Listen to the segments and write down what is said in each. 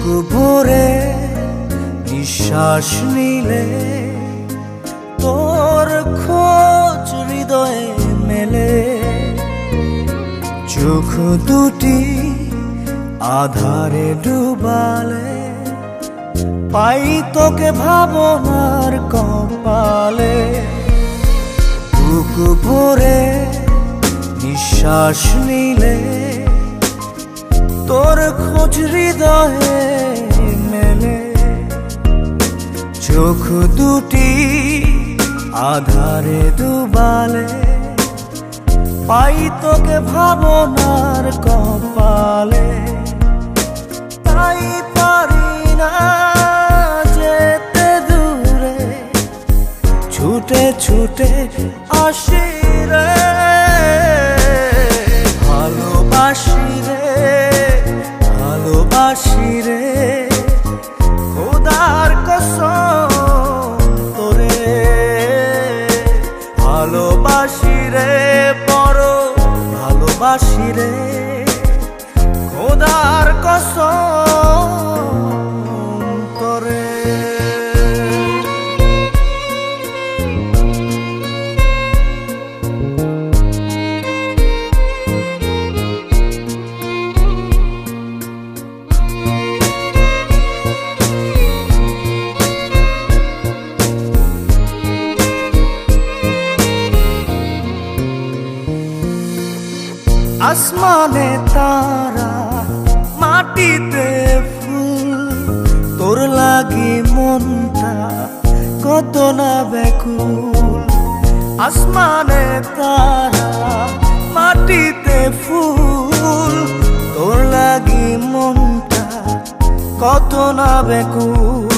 বুক ভরে নিঃশ্বাস নিলে তোর খোঁজ হৃদয়ে মেলে। চোখ দুটি আধারে ডুবালে পাই তোকে ভাবনার কপালে। বুক ভরে নিঃশ্বাস নিলে তোর খোঁজ হৃদয়ে মেলে। চোখ দুটি আধারে ডুবালে পাই তোকে ভাবনার কপালে। তাই পারি না যেতে দূরে, ছুটে ছুটে আসি রে। ভালোবাসি রে, ভালোবাসি রে, খোদার কসম তোরে। ভালোবাসি রে, বড় ভালোবাসি রে, খোদার কসম তোরে। আসমানে তারা, মাটিতে ফুল, তোর লাগি মনটা কত না ব্যাকুল। আসমানে তারা, মাটিতে ফুল, তোর লাগি মনটা কত না ব্যাকুল।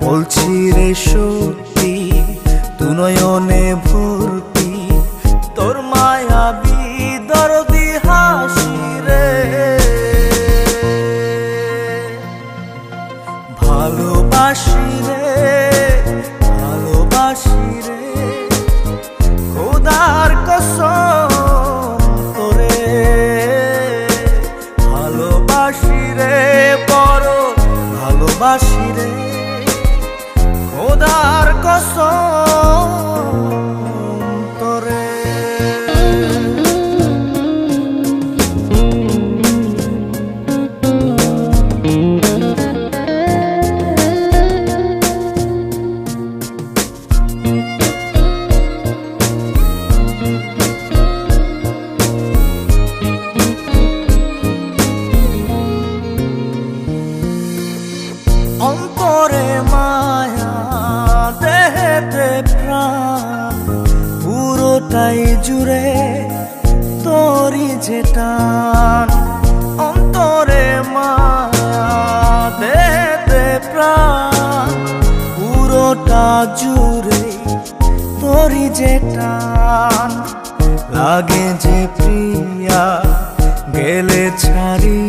বলছি রে সত্যি, তু নয়নে ভর্তি তোর মায়াবী দরদি হাসি রে। ভালোবাসি রে, ভালোবাসি রে, খোদার কসম তোরে। ভালোবাসি রে, বড় ভালোবাসি রে, খোদার কসম তোরে। অন্তরে মায়া, দেহেতে প্রাণ, পুরোটাই জুড়ে তোরই যে টান। অন্তরে মায়া, দেহেতে প্রাণ, পুরোটা জুড়ে তোরই যে টান। লাগে যে প্রিয়া গেলে ছাড়ি